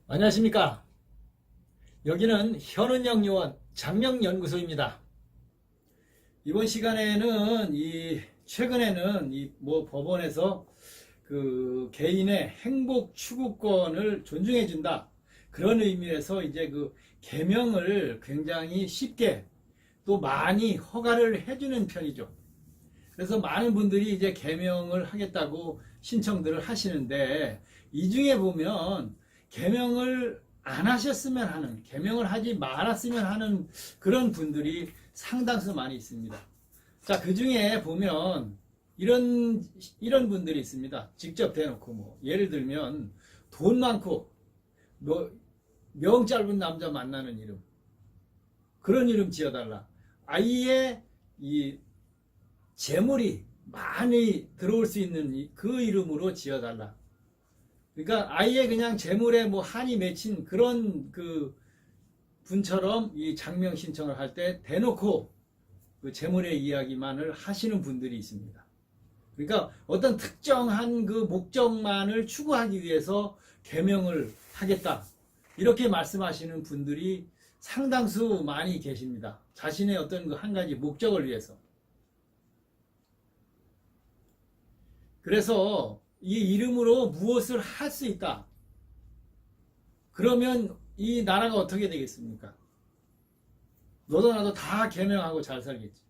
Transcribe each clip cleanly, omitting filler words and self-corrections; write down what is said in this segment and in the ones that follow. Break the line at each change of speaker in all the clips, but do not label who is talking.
안녕하십니까. 여기는 현은영 요원 장명연구소입니다. 이번 시간에는 최근에는 법원에서 그 개인의 행복 추구권을 존중해준다. 그런 의미에서 이제 그 계명을 굉장히 쉽게 또 많이 허가를 해주는 편이죠. 그래서 많은 분들이 이제 계명을 하겠다고 신청들을 하시는데, 이 중에 보면 계명을 안 하셨으면 하는, 계명을 하지 말았으면 하는 그런 분들이 상당수 많이 있습니다. 자, 그 중에 보면 이런 분들이 있습니다. 직접 대놓고 예를 들면 돈 많고 명 짧은 남자 만나는 이름, 그런 이름 지어달라. 아예 이 재물이 많이 들어올 수 있는 그 이름으로 지어달라. 그러니까 아예 그냥 재물에 한이 맺힌 그런 그 분처럼 이 장명 신청을 할 때 대놓고 그 재물의 이야기만을 하시는 분들이 있습니다. 그러니까 어떤 특정한 그 목적만을 추구하기 위해서 계명을 하겠다, 이렇게 말씀하시는 분들이 상당수 많이 계십니다. 자신의 어떤 그 한 가지 목적을 위해서. 그래서 이 이름으로 무엇을 할 수 있다. 그러면 이 나라가 어떻게 되겠습니까? 너도 나도 다 계명하고 잘 살겠지.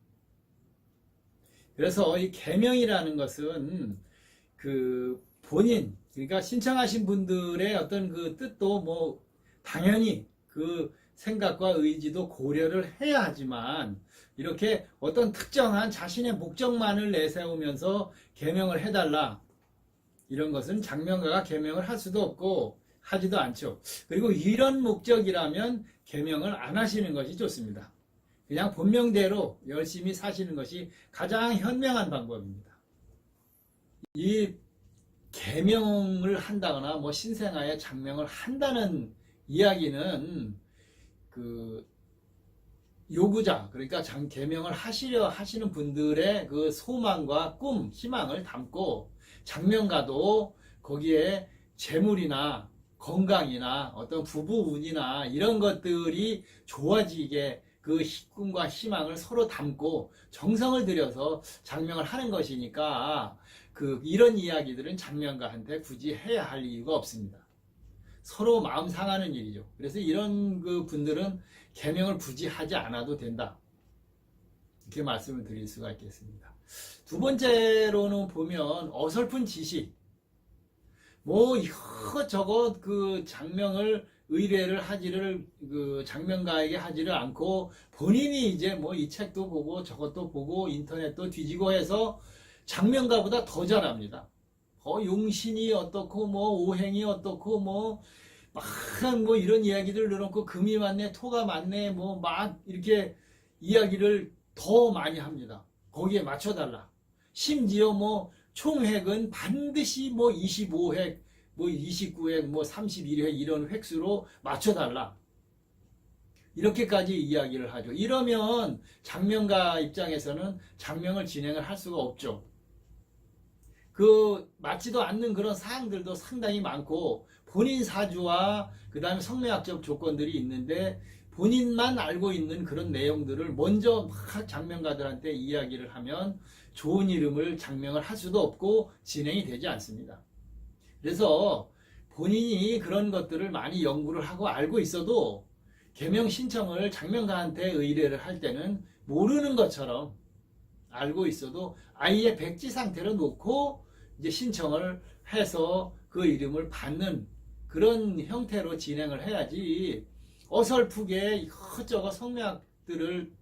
그래서 이 계명이라는 것은 그 본인, 그러니까 신청하신 분들의 어떤 그 뜻도 당연히 그 생각과 의지도 고려를 해야 하지만, 이렇게 어떤 특정한 자신의 목적만을 내세우면서 계명을 해달라, 이런 것은 장명가가 계명을 할 수도 없고 하지도 않죠. 그리고 이런 목적이라면 계명을 안 하시는 것이 좋습니다. 그냥 본명대로 열심히 사시는 것이 가장 현명한 방법입니다. 이 계명을 한다거나 신생아에 장명을 한다는 이야기는 그 요구자, 그러니까 계명을 하시려 하시는 분들의 그 소망과 꿈, 희망을 담고, 장명가도 거기에 재물이나 건강이나 어떤 부부 운이나 이런 것들이 좋아지게 그 꿈과 희망을 서로 담고 정성을 들여서 장명을 하는 것이니까, 이런 이야기들은 장명가한테 굳이 해야 할 이유가 없습니다. 서로 마음 상하는 일이죠. 그래서 이런 그 분들은 계명을 굳이 하지 않아도 된다, 이렇게 말씀을 드릴 수가 있겠습니다. 두 번째로는 보면 어설픈 지식, 이것저것 그 장명을 의뢰를 하지를, 그 장명가에게 하지를 않고 본인이 이제 이 책도 보고 저것도 보고 인터넷도 뒤지고 해서 장명가보다 더 잘합니다. 용신이 어떻고 오행이 어떻고 막 이런 이야기들 넣어놓고 금이 많네 토가 많네 막 이렇게 이야기를 더 많이 합니다. 거기에 맞춰달라. 심지어 총획은 반드시 25획, 29획, 31획 이런 획수로 맞춰달라, 이렇게까지 이야기를 하죠. 이러면 장명가 입장에서는 장명을 진행을 할 수가 없죠. 맞지도 않는 그런 사항들도 상당히 많고, 본인 사주와 그 다음에 성매학적 조건들이 있는데 본인만 알고 있는 그런 내용들을 먼저 막 장명가들한테 이야기를 하면 좋은 이름을 장명을 할 수도 없고 진행이 되지 않습니다. 그래서 본인이 그런 것들을 많이 연구를 하고 알고 있어도 계명 신청을 장명가한테 의뢰를 할 때는 모르는 것처럼 알고 있어도 아예 백지 상태로 놓고 이제 신청을 해서 그 이름을 받는 그런 형태로 진행을 해야지, 어설프게 이것저것 성명학들을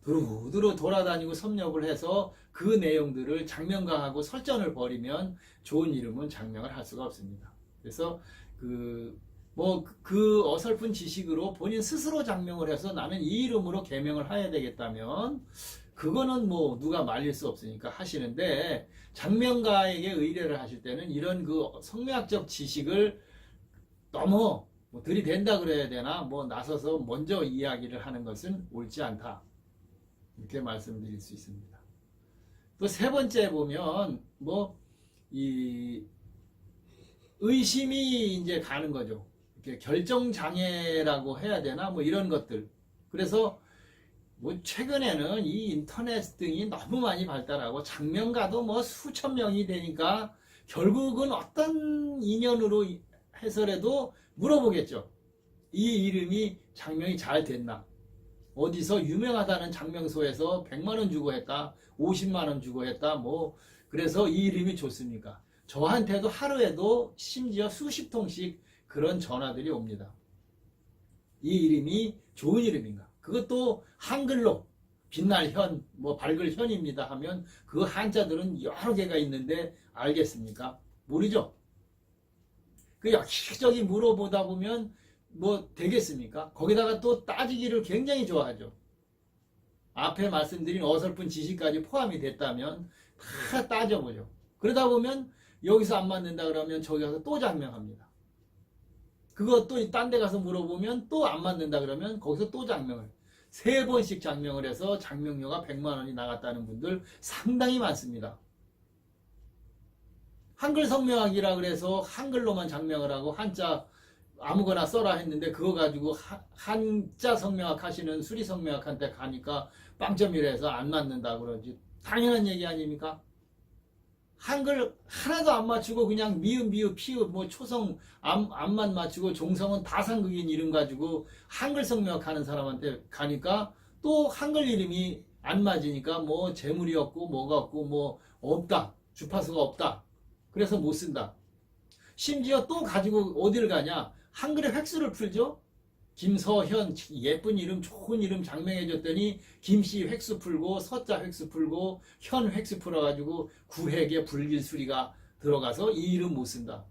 두루두루 돌아다니고 섭렵을 해서 그 내용들을 장명가하고 설전을 벌이면 좋은 이름은 장명을 할 수가 없습니다. 그래서 그 어설픈 지식으로 본인 스스로 장명을 해서 나는 이 이름으로 계명을 해야 되겠다면 그거는 누가 말릴 수 없으니까 하시는데, 장명가에게 의뢰를 하실 때는 이런 그 성매학적 지식을 너무 들이댄다 그래야 되나, 나서서 먼저 이야기를 하는 것은 옳지 않다, 이렇게 말씀드릴 수 있습니다. 또 세 번째 보면 이 의심이 이제 가는 거죠. 결정장애라고 해야 되나? 뭐 이런 것들. 그래서 뭐 최근에는 이 인터넷 등이 너무 많이 발달하고 장명가도 뭐 수천 명이 되니까 결국은 어떤 인연으로 해서라도 물어보겠죠. 이 이름이 장명이 잘 됐나? 어디서 유명하다는 장명소에서 100만 원 주고 했다, 50만 원 주고 했다, 뭐 그래서 이 이름이 좋습니까? 저한테도 하루에도 심지어 수십 통씩 그런 전화들이 옵니다. 이 이름이 좋은 이름인가? 그것도 한글로 빛날 현, 뭐 밝을 현입니다 하면 그 한자들은 여러 개가 있는데 알겠습니까? 모르죠? 그 여기저기 물어보다 보면 뭐 되겠습니까? 거기다가 또 따지기를 굉장히 좋아하죠. 앞에 말씀드린 어설픈 지식까지 포함이 됐다면 다 따져보죠. 그러다 보면 여기서 안 맞는다 그러면 저기 가서 또 장명합니다. 그것도 딴 데 가서 물어보면 또 안 맞는다 그러면 거기서 또 장명을 3번씩 장명을 해서 장명료가 100만 원이 나갔다는 분들 상당히 많습니다. 한글 성명학이라 그래서 한글로만 장명을 하고 한자 아무거나 써라 했는데 그거 가지고 한자 성명학 하시는 수리 성명학한테 가니까 빵점이라서 안 맞는다 그러지. 당연한 얘기 아닙니까? 한글 하나도 안 맞추고 그냥 미음, 비읍, 피읍, 뭐 초성 암만 맞추고 종성은 다상극인 이름 가지고 한글 성명학 하는 사람한테 가니까 또 한글 이름이 안 맞으니까 뭐 재물이 없고 뭐가 없고 뭐 없다. 주파수가 없다. 그래서 못 쓴다. 심지어 또 가지고 어디를 가냐? 한글의 획수를 풀죠. 김서현 예쁜 이름 좋은 이름 장명해줬더니 김씨 획수 풀고 서자 획수 풀고 현 획수 풀어가지고 구획에 불길수리가 들어가서 이 이름 못 쓴다.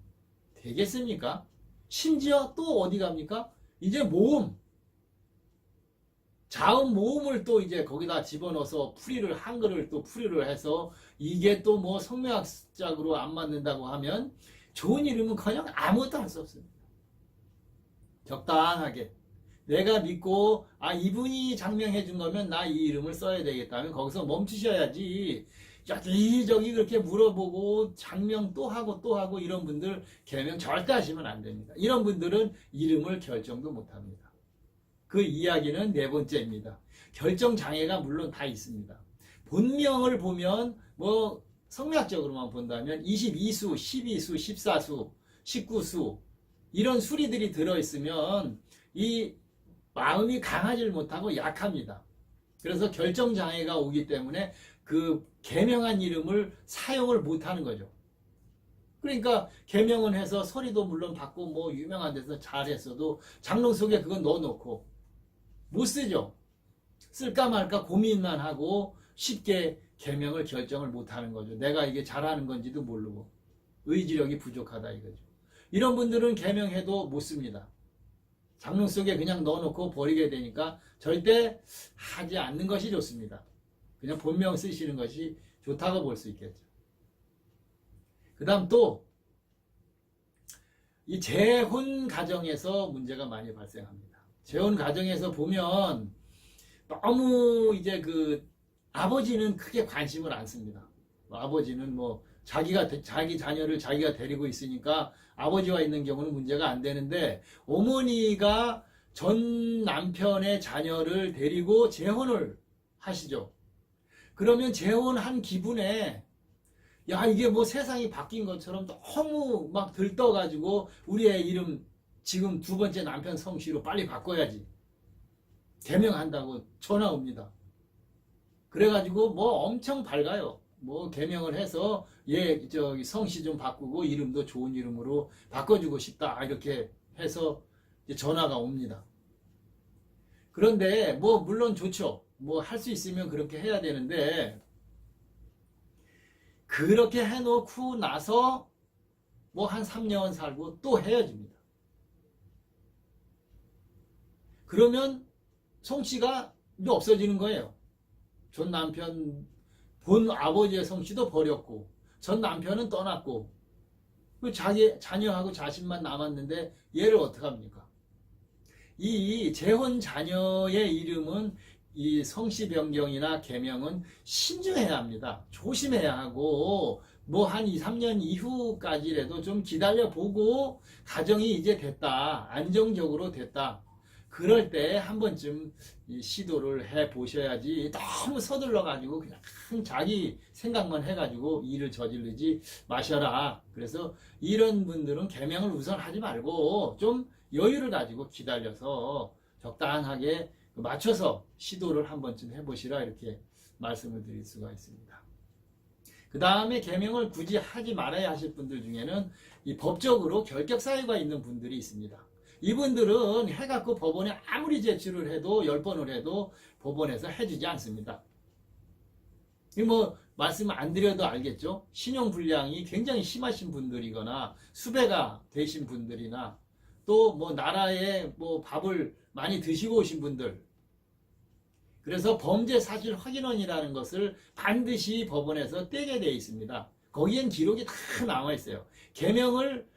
되겠습니까? 심지어 또 어디 갑니까? 이제 모음 자음 모음을 또 이제 거기다 집어넣어서 풀이를 한글을 또 풀이를 해서 이게 또 뭐 성명학적으로 안 맞는다고 하면 좋은 이름은커녕 아무것도 할 수 없습니다. 적당하게 내가 믿고 이분이 장명해 준 거면 나 이 이름을 써야 되겠다면 거기서 멈추셔야지. 여기저기 그렇게 물어보고 장명 또 하고 이런 분들 개명 절대 하시면 안 됩니다. 이런 분들은 이름을 결정도 못 합니다. 그 이야기는 4번째입니다. 결정 장애가 물론 다 있습니다. 본명을 보면 뭐 성명학적으로만 본다면 22수, 12수, 14수, 19수 이런 수리들이 들어있으면 이 마음이 강하지를 못하고 약합니다. 그래서 결정장애가 오기 때문에 그 개명한 이름을 사용을 못하는 거죠. 그러니까 개명은 해서 소리도 물론 받고 뭐 유명한 데서 잘했어도 장롱 속에 그건 넣어놓고 못 쓰죠. 쓸까 말까 고민만 하고 쉽게 개명을 결정을 못하는 거죠. 내가 이게 잘하는 건지도 모르고 의지력이 부족하다 이거죠. 이런 분들은 개명해도 못 씁니다. 장롱 속에 그냥 넣어놓고 버리게 되니까 절대 하지 않는 것이 좋습니다. 그냥 본명 쓰시는 것이 좋다고 볼 수 있겠죠. 그 다음 또 이 재혼 가정에서 문제가 많이 발생합니다. 재혼 가정에서 보면 너무 이제 그 아버지는 크게 관심을 안 씁니다. 아버지는 뭐 자기 자녀를 자기가 데리고 있으니까 아버지와 있는 경우는 문제가 안 되는데 어머니가 전 남편의 자녀를 데리고 재혼을 하시죠. 그러면 재혼한 기분에 이게 뭐 세상이 바뀐 것처럼 너무 막 들떠가지고 우리의 이름 지금 2번째 남편 성씨로 빨리 바꿔야지. 개명한다고 전화 옵니다. 그래가지고 뭐 엄청 밝아요. 뭐 개명을 해서 저기 성씨 좀 바꾸고 이름도 좋은 이름으로 바꿔주고 싶다 이렇게 해서 전화가 옵니다. 그런데 뭐 물론 좋죠. 뭐 할 수 있으면 그렇게 해야 되는데 그렇게 해놓고 나서 뭐 한 3년 살고 또 헤어집니다. 그러면 성씨가 없어지는 거예요. 전 남편 본 아버지의 성씨도 버렸고 전 남편은 떠났고 자기 자녀하고 자신만 남았는데 얘를 어떡합니까? 이 재혼 자녀의 이름은 이 성씨 변경이나 개명은 신중해야 합니다. 조심해야 하고 뭐 한 2, 3년 이후까지라도 좀 기다려보고 가정이 이제 됐다. 안정적으로 됐다. 그럴 때 한 번쯤 시도를 해 보셔야지 너무 서둘러 가지고 그냥 자기 생각만 해 가지고 일을 저지르지 마셔라. 그래서 이런 분들은 계명을 우선 하지 말고 좀 여유를 가지고 기다려서 적당하게 맞춰서 시도를 한 번쯤 해 보시라, 이렇게 말씀을 드릴 수가 있습니다. 그 다음에 계명을 굳이 하지 말아야 하실 분들 중에는 이 법적으로 결격 사유가 있는 분들이 있습니다. 이분들은 해갖고 법원에 아무리 제출을 해도 10번을 해도 법원에서 해주지 않습니다. 이 뭐 말씀 안 드려도 알겠죠? 신용불량이 굉장히 심하신 분들이거나 수배가 되신 분들이나 또 뭐 나라에 뭐 밥을 많이 드시고 오신 분들, 그래서 범죄 사실 확인원이라는 것을 반드시 법원에서 떼게 되어 있습니다. 거기엔 기록이 다 남아 있어요. 계명을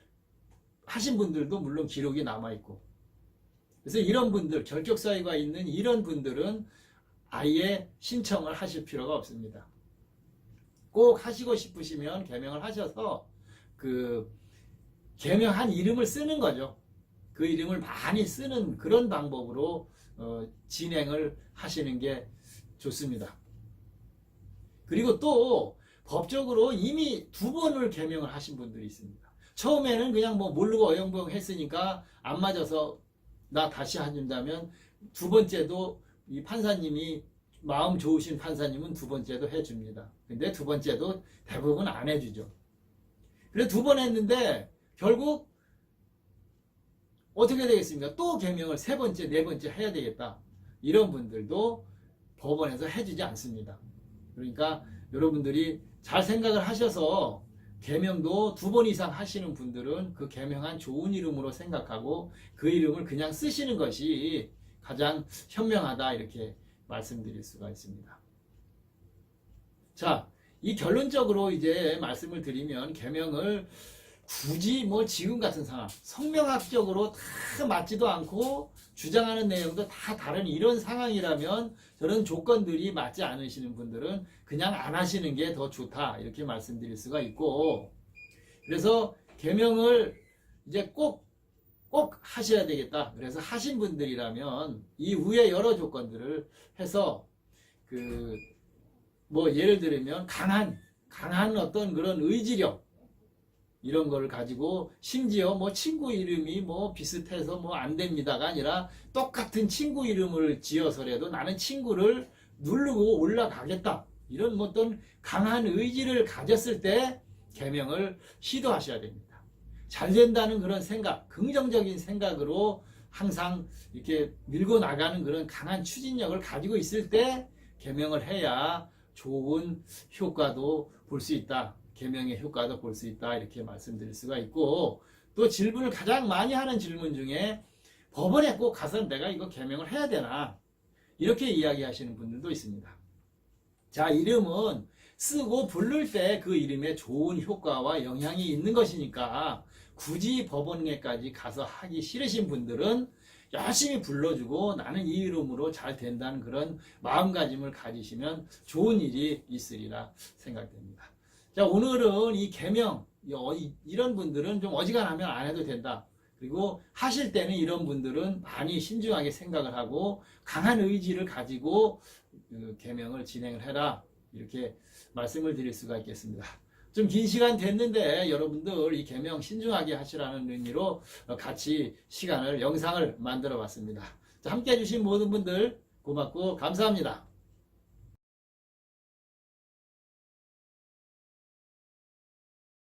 하신 분들도 물론 기록이 남아 있고. 그래서 이런 분들, 결격 사유가 있는 이런 분들은 아예 신청을 하실 필요가 없습니다. 꼭 하시고 싶으시면 계명을 하셔서 그 계명한 이름을 쓰는 거죠. 그 이름을 많이 쓰는 그런 방법으로 진행을 하시는 게 좋습니다. 그리고 또 법적으로 이미 2번을 계명을 하신 분들이 있습니다. 처음에는 그냥 뭐 모르고 어영부영 했으니까 안 맞아서 나 다시 해준다면 2번째도 이 판사님이 마음 좋으신 판사님은 2번째도 해줍니다. 근데 2번째도 대부분 안 해주죠. 그래서 2번 했는데 결국 어떻게 되겠습니까? 또 계명을 3번째, 4번째 해야 되겠다. 이런 분들도 법원에서 해주지 않습니다. 그러니까 여러분들이 잘 생각을 하셔서 계명도 2번 이상 하시는 분들은 그 계명한 좋은 이름으로 생각하고 그 이름을 그냥 쓰시는 것이 가장 현명하다, 이렇게 말씀드릴 수가 있습니다. 자, 이 결론적으로 이제 말씀을 드리면 계명을 굳이 뭐 지금 같은 상황, 성명학적으로 다 맞지도 않고 주장하는 내용도 다 다른 이런 상황이라면 저런 조건들이 맞지 않으시는 분들은 그냥 안 하시는 게 더 좋다, 이렇게 말씀드릴 수가 있고, 그래서 계명을 이제 꼭 하셔야 되겠다. 그래서 하신 분들이라면 이 위에 여러 조건들을 해서 뭐 예를 들면 강한 어떤 그런 의지력, 이런 거를 가지고, 심지어 뭐 친구 이름이 뭐 비슷해서 뭐 안 됩니다가 아니라 똑같은 친구 이름을 지어서라도 나는 친구를 누르고 올라가겠다, 이런 어떤 강한 의지를 가졌을 때 계명을 시도하셔야 됩니다. 잘 된다는 그런 생각, 긍정적인 생각으로 항상 이렇게 밀고 나가는 그런 강한 추진력을 가지고 있을 때 계명을 해야 좋은 효과도 볼 수 있다. 계명의 효과도 볼 수 있다, 이렇게 말씀드릴 수가 있고, 또 질문을 가장 많이 하는 질문 중에 법원에 꼭 가서 내가 이거 계명을 해야 되나, 이렇게 이야기하시는 분들도 있습니다. 자, 이름은 쓰고 부를 때 그 이름에 좋은 효과와 영향이 있는 것이니까 굳이 법원에까지 가서 하기 싫으신 분들은 열심히 불러주고 나는 이 이름으로 잘 된다는 그런 마음가짐을 가지시면 좋은 일이 있으리라 생각됩니다. 자, 오늘은 이 계명, 이런 분들은 좀 어지간하면 안 해도 된다. 그리고 하실 때는 이런 분들은 많이 신중하게 생각을 하고 강한 의지를 가지고 계명을 진행을 해라, 이렇게 말씀을 드릴 수가 있겠습니다. 좀 긴 시간 됐는데 여러분들 이 계명 신중하게 하시라는 의미로 같이 영상을 만들어 봤습니다. 자, 함께 해주신 모든 분들 고맙고 감사합니다.